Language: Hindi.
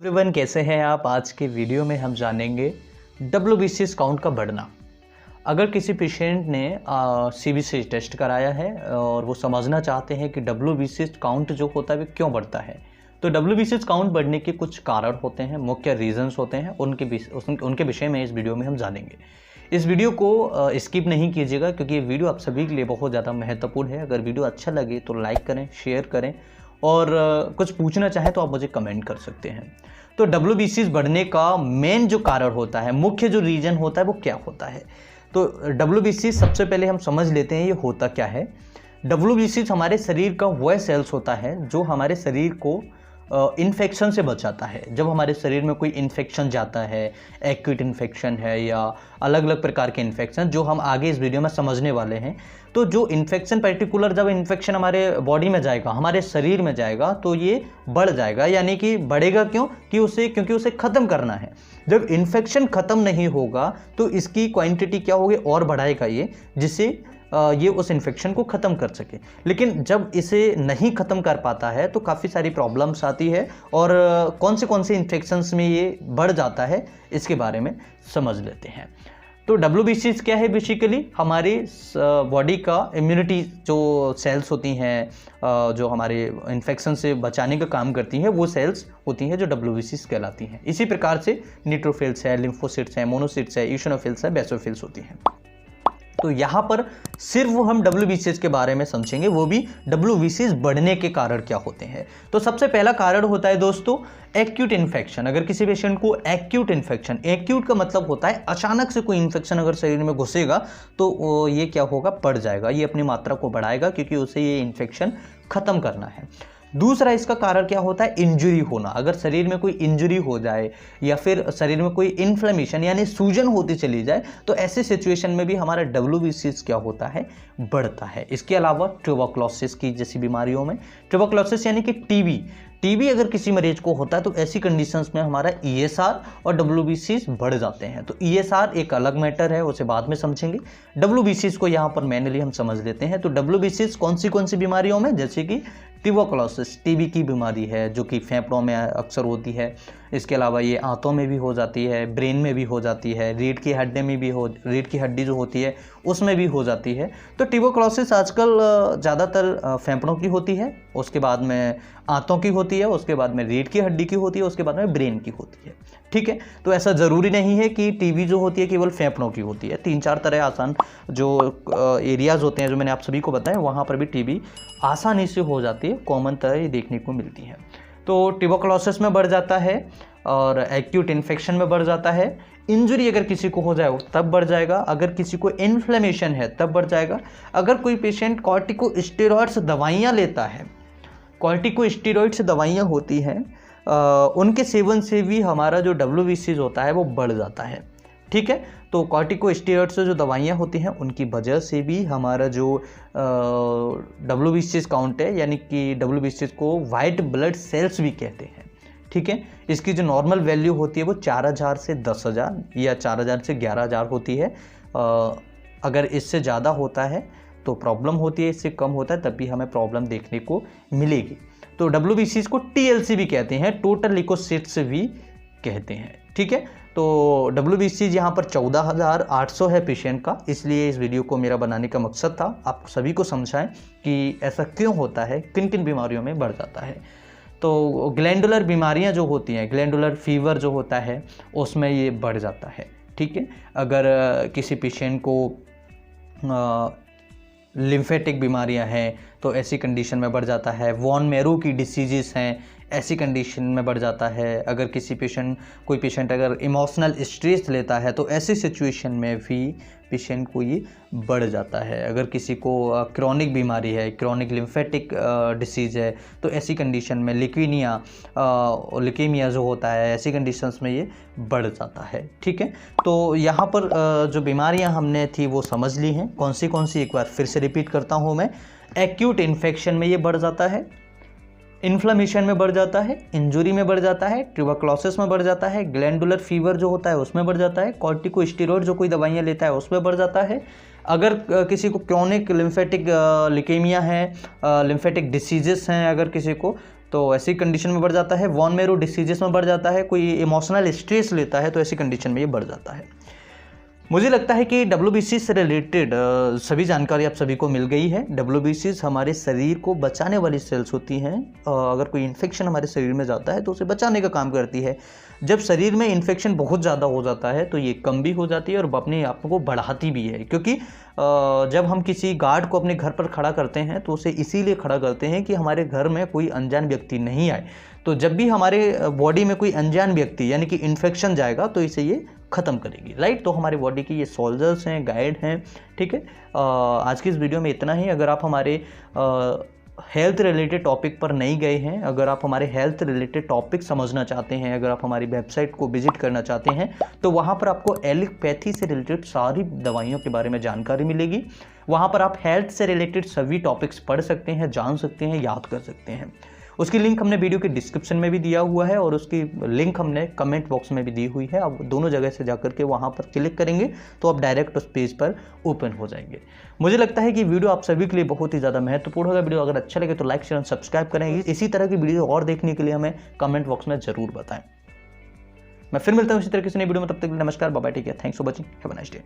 एवरीवन, कैसे हैं आप। आज के वीडियो में हम जानेंगे WBCS काउंट का बढ़ना। अगर किसी पेशेंट ने CBC टेस्ट कराया है और वो समझना चाहते हैं कि WBCS काउंट जो होता है वो क्यों बढ़ता है, तो WBCS काउंट बढ़ने के कुछ कारण होते हैं, मुख्य रीजंस होते हैं, उनके विषय में इस वीडियो में हम जानेंगे। इस वीडियो को स्किप नहीं कीजिएगा क्योंकि ये वीडियो आप सभी के लिए बहुत ज़्यादा महत्वपूर्ण है। अगर वीडियो अच्छा लगे तो लाइक करें, शेयर करें और कुछ पूछना चाहें तो आप मुझे कमेंट कर सकते हैं। तो WBCS बढ़ने का मेन जो कारण होता है, मुख्य जो रीजन होता है वो क्या होता है, तो WBCS सबसे पहले हम समझ लेते हैं ये होता क्या है। WBCS हमारे शरीर का वह सेल्स होता है जो हमारे शरीर को इन्फेक्शन से बचाता है। जब हमारे शरीर में कोई इन्फेक्शन जाता है, एक्यूट इन्फेक्शन है या अलग अलग प्रकार के इन्फेक्शन जो हम आगे इस वीडियो में समझने वाले हैं, तो जो इन्फेक्शन पर्टिकुलर जब इन्फेक्शन हमारे बॉडी में जाएगा, हमारे शरीर में जाएगा, तो ये बढ़ जाएगा। यानी कि बढ़ेगा क्यों कि क्योंकि उसे ख़त्म करना है। जब इन्फेक्शन ख़त्म नहीं होगा तो इसकी क्वांटिटी क्या होगी, और बढ़ाएगा ये, जिससे ये उस इन्फेक्शन को ख़त्म कर सके। लेकिन जब इसे नहीं ख़त्म कर पाता है तो काफ़ी सारी प्रॉब्लम्स आती है। और कौन से इन्फेक्शंस में ये बढ़ जाता है इसके बारे में समझ लेते हैं। तो WBCS क्या है, बेसिकली हमारी बॉडी का इम्यूनिटी जो सेल्स होती हैं, जो हमारे इन्फेक्शन से बचाने का काम करती हैं, वो सेल्स होती हैं जो WBCS कहलाती हैं। इसी प्रकार से न्यूट्रोफिल्स है, लिम्फोसिट्स हैं, मोनोसिट्स है, ईशनोफिल्स है, बेसोफिल्स होती हैं। तो यहाँ पर सिर्फ हम WBCS के बारे में समझेंगे, वो भी WBCS बढ़ने के कारण क्या होते हैं। तो सबसे पहला कारण होता है दोस्तों एक्यूट इन्फेक्शन। अगर किसी पेशेंट को एक्यूट इन्फेक्शन, एक्यूट का मतलब होता है अचानक से कोई इन्फेक्शन अगर शरीर में घुसेगा तो ये क्या होगा, बढ़ जाएगा, ये अपनी मात्रा को बढ़ाएगा क्योंकि उसे ये इन्फेक्शन ख़त्म करना है। दूसरा इसका कारण क्या होता है, इंजरी होना। अगर शरीर में कोई इंजरी हो जाए या फिर शरीर में कोई इन्फ्लेमेशन यानी सूजन होती चली जाए, तो ऐसे सिचुएशन में भी हमारा WBCS क्या होता है, बढ़ता है। इसके अलावा ट्यूबरक्लोसिस की जैसी बीमारियों में, ट्यूबरक्लोसिस यानी कि टीबी अगर किसी मरीज को होता है तो ऐसी कंडीशंस में हमारा ESR और WBCS बढ़ जाते हैं। तो ESR एक अलग मैटर है, उसे बाद में समझेंगे। WBCS को यहाँ पर मैनुअली हम समझ लेते हैं। तो WBCS कौन सी बीमारियों में, जैसे कि ट्यूबरक्लोसिस TB की बीमारी है जो कि फेफड़ों में अक्सर होती है। इसके अलावा ये आंतों में भी हो जाती है, ब्रेन में भी हो जाती है, रीढ़ की हड्डी जो होती है उसमें भी हो जाती है। तो ट्यूबरक्लोसिस आजकल ज़्यादातर फेफड़ों की होती है, उसके बाद में आंतों की होती है, उसके बाद में रीढ़ की हड्डी की होती है, उसके बाद में ब्रेन की होती है। ठीक है, तो ऐसा ज़रूरी नहीं है कि TB जो होती है केवल फेफड़ों की होती है। 3-4 तरह आसान जो एरियाज़ होते हैं जो मैंने आप सभी को बताया, वहाँ पर भी TB आसानी से हो जाती है, कॉमन तरह ये देखने को मिलती है। तो ट्यूबरक्लोसिस में बढ़ जाता है और एक्यूट इन्फेक्शन में बढ़ जाता है। इंजरी अगर किसी को हो जाए तब बढ़ जाएगा, अगर किसी को इन्फ्लेमेशन है तब बढ़ जाएगा। अगर कोई पेशेंट कॉर्टिकोस्टेरॉइड्स दवाइयाँ लेता है, कॉर्टिकोस्टेरॉइड्स दवाइयाँ होती हैं, उनके सेवन से भी हमारा जो WBCS होता है वो बढ़ जाता है। ठीक है, तो कॉर्टिकोस्टेरॉइड्स जो दवाइयाँ होती हैं उनकी वजह से भी हमारा जो WBCS काउंट है, यानी कि WBCS को वाइट ब्लड सेल्स भी कहते हैं। ठीक है, इसकी जो नॉर्मल वैल्यू होती है वो 4000 से 10,000 या 4000 से 11,000 होती है। अगर इससे ज़्यादा होता है तो प्रॉब्लम होती है, इससे कम होता है तब भी हमें प्रॉब्लम देखने को मिलेगी। तो WBCS को TLC भी कहते हैं, टोटल ल्यूकोसाइट्स भी कहते हैं। ठीक है, तो WBCS यहाँ पर 14,800 है पेशेंट का, इसलिए इस वीडियो को मेरा बनाने का मकसद था आप सभी को समझाएं कि ऐसा क्यों होता है, किन किन बीमारियों में बढ़ जाता है। तो ग्लैंडुलर बीमारियाँ जो होती हैं, ग्लैंडुलर फीवर जो होता है उसमें ये बढ़ जाता है। ठीक है, अगर किसी पेशेंट को लिम्फेटिक बीमारियां हैं तो ऐसी कंडीशन में बढ़ जाता है। वॉन मैरो की डिसीजेस हैं, ऐसी कंडीशन में बढ़ जाता है। अगर कोई पेशेंट अगर इमोशनल स्ट्रेस लेता है तो ऐसी सिचुएशन में भी पेशेंट को ये बढ़ जाता है। अगर किसी को क्रॉनिक बीमारी है, क्रॉनिक लिम्फेटिक डिसीज़ है, तो ऐसी कंडीशन में लिकेमिया जो होता है, ऐसी कंडीशंस में ये बढ़ जाता है। ठीक है, तो यहाँ पर जो बीमारियाँ हमने थी वो समझ ली हैं, कौन सी एक बार फिर से रिपीट करता हूँ मैं। एक्यूट इन्फेक्शन में ये बढ़ जाता है, इन्फ्लेमेशन में बढ़ जाता है, इंजुरी में बढ़ जाता है, ट्यूबरक्लोसिस में बढ़ जाता है, ग्लैंडुलर फीवर जो होता है उसमें बढ़ जाता है, कॉर्टिकोस्टेरॉइड जो कोई दवाइयाँ लेता है उसमें बढ़ जाता है, अगर किसी को क्रॉनिक लिम्फेटिक लिकेमिया है, लिम्फेटिक डिसीजेस हैं अगर किसी को, तो ऐसी कंडीशन में बढ़ जाता है। वॉन मेरो डिसीजेस में बढ़ जाता है, कोई इमोशनल स्ट्रेस लेता है तो ऐसी कंडीशन में ये बढ़ जाता है। मुझे लगता है कि WBC से रिलेटेड सभी जानकारी आप सभी को मिल गई है। WBCs हमारे शरीर को बचाने वाली सेल्स होती हैं। अगर कोई इन्फेक्शन हमारे शरीर में जाता है तो उसे बचाने का काम करती है। जब शरीर में इन्फेक्शन बहुत ज़्यादा हो जाता है तो ये कम भी हो जाती है और अपने आप को बढ़ाती भी है, क्योंकि जब हम किसी गार्ड को अपने घर पर खड़ा करते हैं तो उसे इसीलिए खड़ा करते हैं कि हमारे घर में कोई अनजान व्यक्ति नहीं आए। तो जब भी हमारे बॉडी में कोई अनजान व्यक्ति यानी कि इन्फेक्शन जाएगा तो इसे ये ख़त्म करेगी, राइट। तो हमारी बॉडी की ये सोल्जर्स हैं, गाइड हैं, ठीक है। आज की इस वीडियो में इतना ही। अगर आप हमारे हेल्थ रिलेटेड टॉपिक पर नहीं गए हैं, अगर आप हमारे हेल्थ रिलेटेड टॉपिक समझना चाहते हैं, अगर आप हमारी वेबसाइट को विजिट करना चाहते हैं तो वहाँ पर आपको एलोपैथी से रिलेटेड सारी दवाइयों के बारे में जानकारी मिलेगी। वहाँ पर आप हेल्थ से रिलेटेड सभी टॉपिक्स पढ़ सकते हैं, जान सकते हैं, याद कर सकते हैं। उसकी लिंक हमने वीडियो के डिस्क्रिप्शन में भी दिया हुआ है और उसकी लिंक हमने कमेंट बॉक्स में भी दी हुई है। आप दोनों जगह से जाकर के वहाँ पर क्लिक करेंगे तो आप डायरेक्ट उस पेज पर ओपन हो जाएंगे। मुझे लगता है कि वीडियो आप सभी के लिए बहुत ही ज़्यादा महत्वपूर्ण होगा। वीडियो अगर अच्छा लगे तो लाइक शेयर सब्सक्राइब करें। इसी तरह की वीडियो और देखने के लिए हमें कमेंट बॉक्स में ज़रूर बताएं। मैं फिर मिलता हूँ इसी तरह की नई वीडियो में, तब तक नमस्कार, bye bye, take care, thanks for watching, have a nice day.